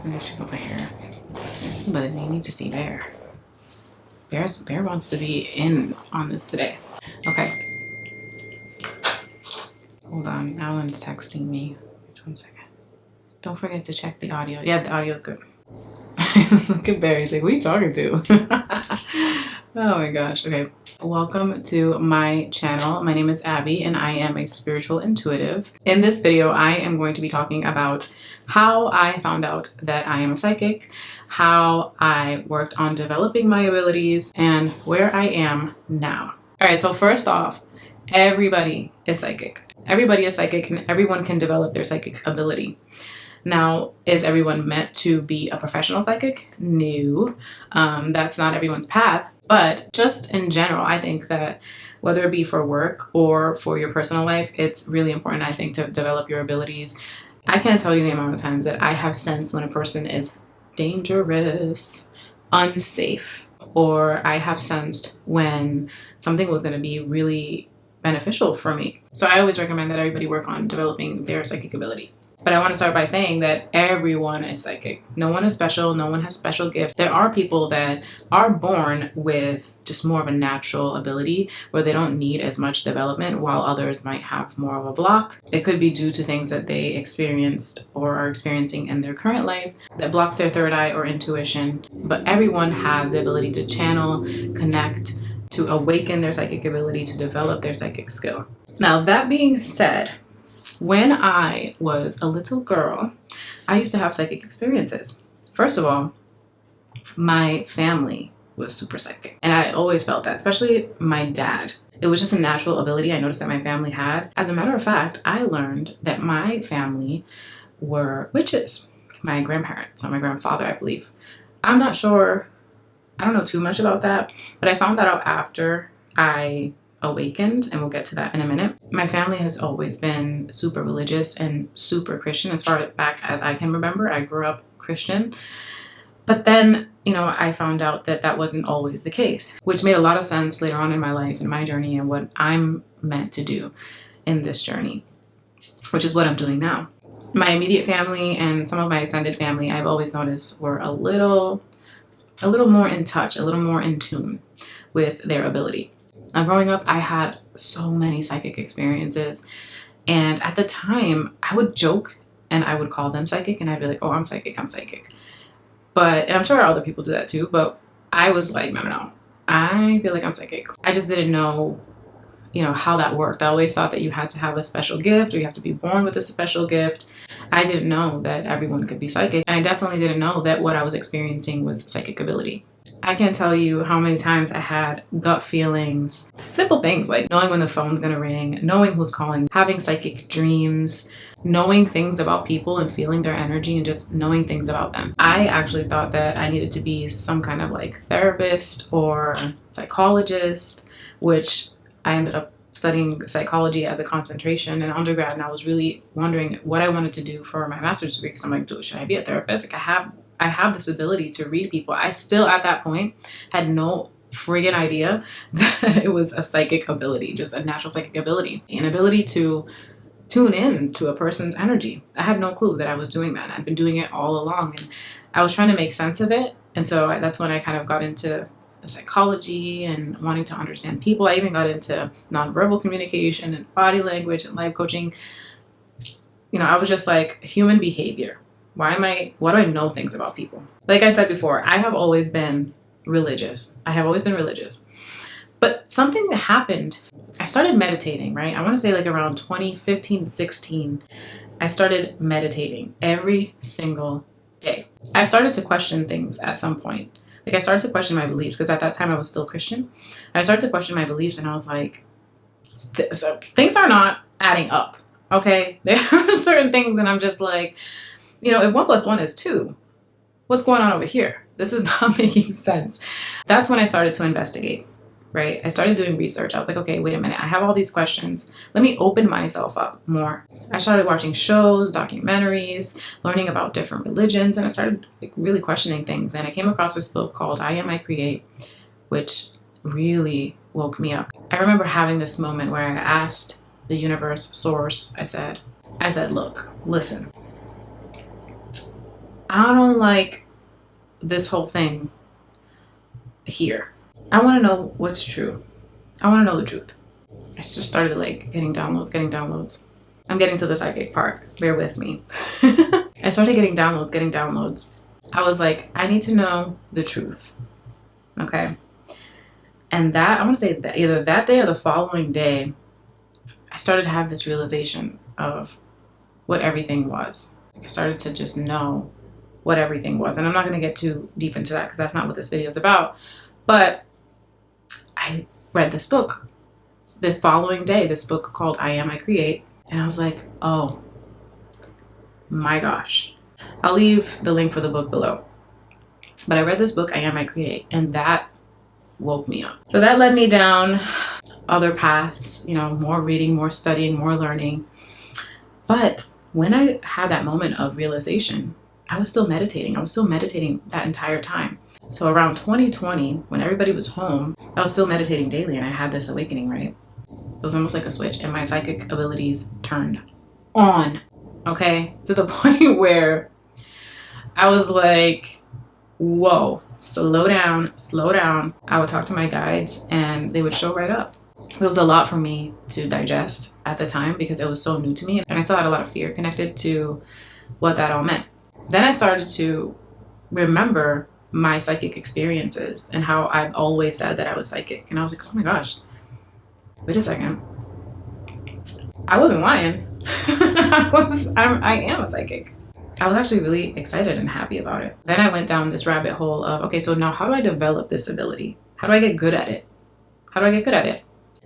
Maybe I should go over here. But you need to see Bear. Bear wants to be in on this today. Okay. Hold on. Alan's texting me. Just 1 second. Don't forget to check the audio. Yeah, the audio's good. Look at Barry. He's like, who are you talking to? Oh my gosh. Okay. Welcome to my channel. My name is Abby and I am a spiritual intuitive. In this video, I am going to be talking about how I found out that I am a psychic, how I worked on developing my abilities, and where I am now. All right. So first off, everybody is psychic. Everybody is psychic and everyone can develop their psychic ability. Now, is everyone meant to be a professional psychic? No, that's not everyone's path. But just in general, I think that whether it be for work or for your personal life, it's really important, I think, to develop your abilities. I can't tell you the amount of times that I have sensed when a person is dangerous, unsafe, or I have sensed when something was going to be really beneficial for me. So I always recommend that everybody work on developing their psychic abilities. But I want to start by saying that everyone is psychic. No one is special. No one has special gifts. There are people that are born with just more of a natural ability where they don't need as much development, while others might have more of a block. It could be due to things that they experienced or are experiencing in their current life that blocks their third eye or intuition. But everyone has the ability to channel, connect, to awaken their psychic ability, to develop their psychic skill. Now, that being said, when I was a little girl, I used to have psychic experiences. First of all, my family was super psychic. And I always felt that, especially my dad. It was just a natural ability I noticed that my family had. As a matter of fact, I learned that my family were witches. My grandparents, or my grandfather, I believe. I'm not sure. I don't know too much about that, but I found that out after I awakened, and we'll get to that in a minute. My family has always been super religious and super Christian as far back as I can remember. I grew up Christian. But then, I found out that that wasn't always the case, which made a lot of sense later on in my life, in my journey, and what I'm meant to do in this journey, which is what I'm doing now. My immediate family and some of my extended family, I've always noticed, were a little more in touch, a little more in tune with their ability. Now, growing up, I had so many psychic experiences. And at the time, I would joke and I would call them psychic and I'd be like, oh, I'm psychic, I'm psychic. And I'm sure other people do that too. But I was like, no. I feel like I'm psychic. I just didn't know, how that worked. I always thought that you had to have a special gift or you have to be born with a special gift. I didn't know that everyone could be psychic. And I definitely didn't know that what I was experiencing was psychic ability. I can't tell you how many times I had gut feelings, simple things like knowing when the phone's gonna ring, knowing who's calling, having psychic dreams, knowing things about people and feeling their energy and just knowing things about them. I actually thought that I needed to be some kind of like therapist or psychologist, which I ended up studying psychology as a concentration in undergrad, and I was really wondering what I wanted to do for my master's degree because I'm like, should I be a therapist? Like I have this ability to read people. I still, at that point, had no friggin' idea that it was a psychic ability, just a natural psychic ability, an ability to tune in to a person's energy. I had no clue that I was doing that. I've been doing it all along, and I was trying to make sense of it. And so that's when I kind of got into the psychology and wanting to understand people. I even got into nonverbal communication and body language and life coaching. I was just like, human behavior. What do I know things about people? Like I said before, I have always been religious. But something happened. I started meditating, right? I want to say like around 2015, 16, I started meditating every single day. I started to question things at some point. Like I started to question my beliefs because at that time I was still Christian. I started to question my beliefs and I was like, so things are not adding up, okay? There are certain things and I'm just like, if 1 + 1 is 2, what's going on over here? This is not making sense. That's when I started to investigate, right? I started doing research. I was like, okay, wait a minute. I have all these questions. Let me open myself up more. I started watching shows, documentaries, learning about different religions, and I started really questioning things. And I came across this book called I Am, I Create, which really woke me up. I remember having this moment where I asked the universe, source, I said, look, listen. I don't like this whole thing here. I want to know what's true. I want to know the truth. I just started like getting downloads. I'm getting to the psychic part. Bear with me. I started getting downloads. I was like, I need to know the truth. Okay. And that, I want to say that either that day or the following day, I started to have this realization of what everything was. I started to just know what everything was. And I'm not going to get too deep into that because that's not what this video is about. But I read this book the following day, this book called I Am, I Create. And I was like, oh my gosh. I'll leave the link for the book below. But I read this book, I Am, I Create, and that woke me up. So that led me down other paths, more reading, more studying, more learning. But when I had that moment of realization, I was still meditating. I was still meditating that entire time. So around 2020, when everybody was home, I was still meditating daily, and I had this awakening, right? It was almost like a switch, and my psychic abilities turned on, okay? To the point where I was like, whoa, slow down. I would talk to my guides, and they would show right up. It was a lot for me to digest at the time because it was so new to me, and I still had a lot of fear connected to what that all meant. Then I started to remember my psychic experiences and how I've always said that I was psychic. And I was like, oh my gosh, wait a second. I wasn't lying. I am a psychic. I was actually really excited and happy about it. Then I went down this rabbit hole of, okay, so now how do I develop this ability? How do I get good at it?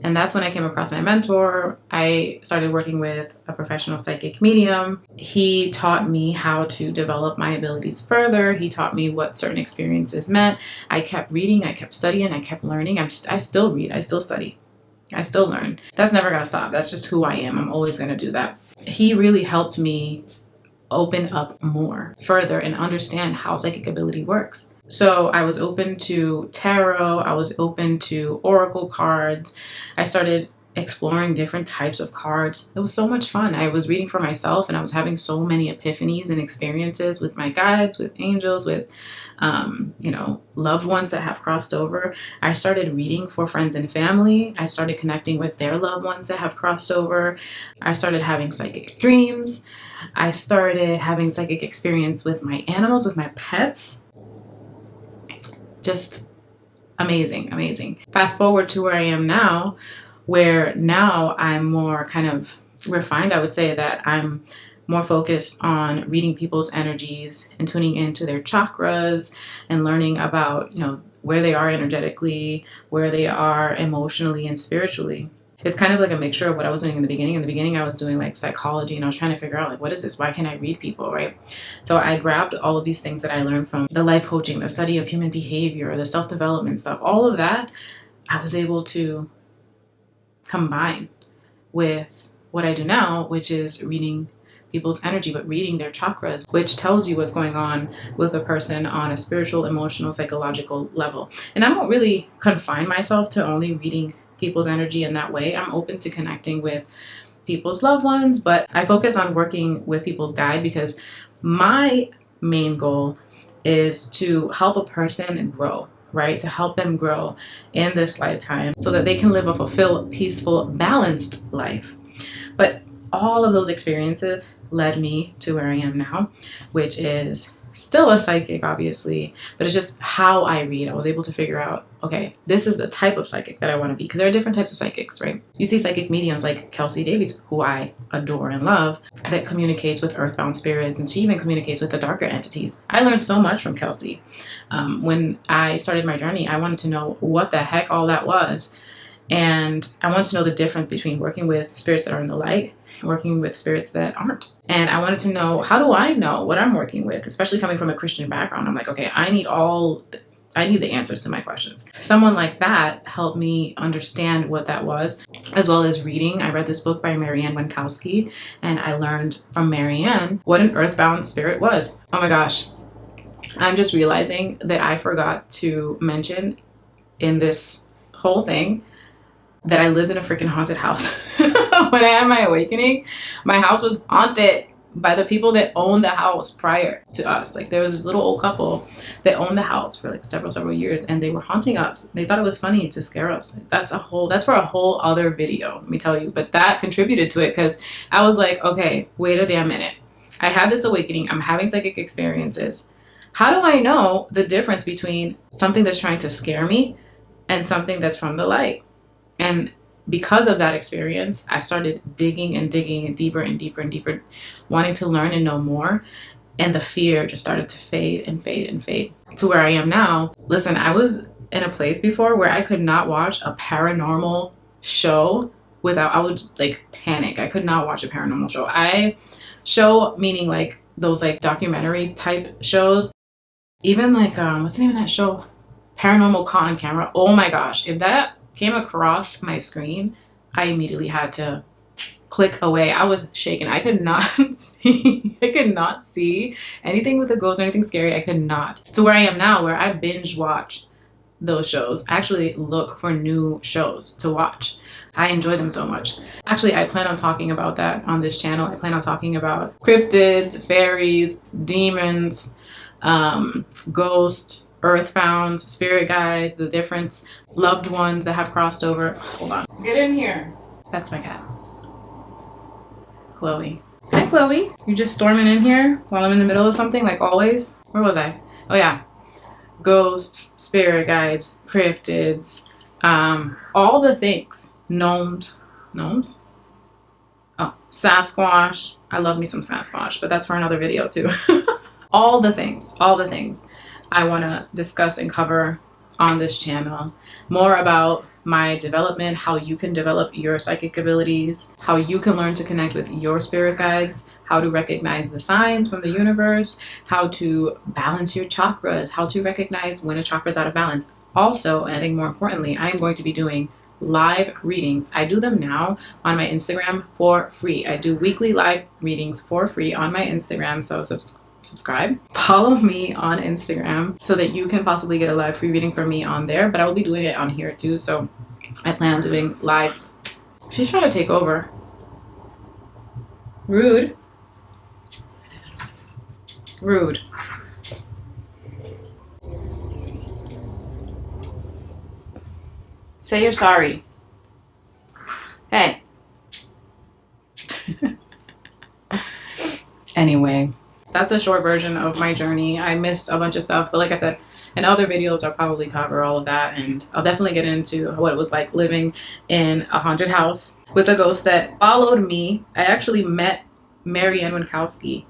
And that's when I came across my mentor. I started working with a professional psychic medium. He taught me how to develop my abilities further. He taught me what certain experiences meant. I kept reading, I kept studying, I kept learning. I still read, I still study, I still learn. That's never gonna stop. That's just who I am. I'm always gonna do that. He really helped me open up more, further, and understand how psychic ability works. So I was open to tarot, I was open to oracle cards. I started exploring different types of cards. It was so much fun. I was reading for myself, and I was having so many epiphanies and experiences with my guides, with angels, with loved ones that have crossed over. I started reading for friends and family. I started connecting with their loved ones that have crossed over. I started having psychic dreams. I started having psychic experience with my animals, with my pets. Just amazing. Fast forward to where I am now, where now I'm more kind of refined. I would say that I'm more focused on reading people's energies and tuning into their chakras and learning about, where they are energetically, where they are emotionally and spiritually. It's kind of like a mixture of what I was doing in the beginning. In the beginning, I was doing like psychology, and I was trying to figure out like, what is this? Why can't I read people, right? So I grabbed all of these things that I learned from the life coaching, the study of human behavior, the self-development stuff, all of that, I was able to combine with what I do now, which is reading people's energy, but reading their chakras, which tells you what's going on with a person on a spiritual, emotional, psychological level. And I don't really confine myself to only reading people's energy in that way. I'm open to connecting with people's loved ones, but I focus on working with people's guide because my main goal is to help a person grow, right? To help them grow in this lifetime so that they can live a fulfilled, peaceful, balanced life. But all of those experiences led me to where I am now, which is still a psychic, obviously, but it's just how I read. I was able to figure out, okay, this is the type of psychic that I want to be, because there are different types of psychics, right? You see psychic mediums like Kelsey Davies, who I adore and love, that communicates with earthbound spirits, and she even communicates with the darker entities. I learned so much from Kelsey. When I started my journey, I wanted to know what the heck all that was, and I wanted to know the difference between working with spirits that are in the light and working with spirits that aren't. And I wanted to know, how do I know what I'm working with, especially coming from a Christian background? I'm like, okay, I need the answers to my questions. Someone like that helped me understand what that was, as well as reading. I read this book by Marianne Winkowski, and I learned from Marianne what an earthbound spirit was. Oh my gosh. I'm just realizing that I forgot to mention in this whole thing that I lived in a freaking haunted house. When I had my awakening, my house was haunted. by the people that owned the house prior to us. Like there was this little old couple that owned the house for like several years, and they were haunting us. They thought it was funny to scare us. That's for a whole other video, let me tell you. But that contributed to it, because I was like, okay, wait a damn minute. I had this awakening. I'm having psychic experiences. How do I know the difference between something that's trying to scare me and something that's from the light? And because of that experience, I started digging and deeper and deeper, wanting to learn and know more. And the fear just started to fade and fade and fade to where I am now. Listen, I was in a place before where I could not watch a paranormal show without, I would like panic. I could not watch a paranormal show. Meaning like those like documentary type shows. Even like, what's the name of that show? Paranormal Caught on Camera. Oh my gosh. If that came across my screen, I immediately had to click away. I was shaking. I could not see. I could not see anything with a ghost or anything scary. I could not. To where I am now, where I binge watch those shows. I actually look for new shows to watch. I enjoy them so much. Actually, I plan on talking about that on this channel. I plan on talking about cryptids, fairies, demons, ghosts, earthbound, spirit guide, the difference, loved ones that have crossed over. Hold on. Get in here. That's my cat. Chloe. Hi, Chloe. You just storming in here while I'm in the middle of something, like always? Where was I? Oh, yeah. Ghosts, spirit guides, cryptids, all the things. Gnomes. Gnomes? Oh, Sasquatch. I love me some Sasquatch, but that's for another video too. All the things I want to discuss and cover on this channel. More about my development, how you can develop your psychic abilities, how you can learn to connect with your spirit guides, how to recognize the signs from the universe, how to balance your chakras, how to recognize when a chakra is out of balance. Also, and I think more importantly, I am going to be doing live readings. I do them now on my Instagram for free. I do weekly live readings for free on my Instagram, so subscribe, follow me on Instagram so that you can possibly get a live free reading from me on there. But I will be doing it on here too, so I plan on doing live. She's trying to take over. Rude. Say you're sorry. Hey. Anyway, that's a short version of my journey. I missed a bunch of stuff, but like I said, in other videos I'll probably cover all of that, and I'll definitely get into what it was like living in a haunted house with a ghost that followed me. I actually met Marianne Winkowski.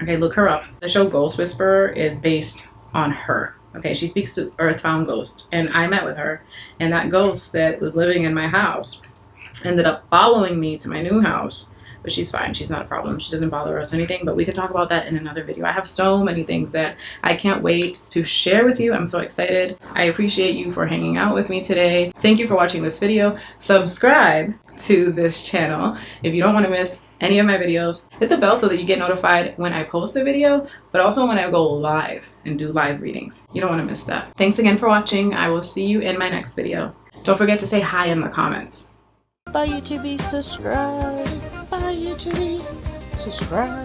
Okay, look her up. The show Ghost Whisperer is based on her. Okay, she speaks to earthbound ghosts, and I met with her, and that ghost that was living in my house ended up following me to my new house. But she's fine. She's not a problem. She doesn't bother us or anything, but we could talk about that in another video. I have so many things that I can't wait to share with you. I'm so excited. I appreciate you for hanging out with me today. Thank you for watching this video. Subscribe to this channel if you don't want to miss any of my videos. Hit the bell so that you get notified when I post a video, but also when I go live and do live readings. You don't want to miss that. Thanks again for watching. I will see you in my next video. Don't forget to say hi in the comments. Bye YouTube, subscribe. Bye YouTube, subscribe.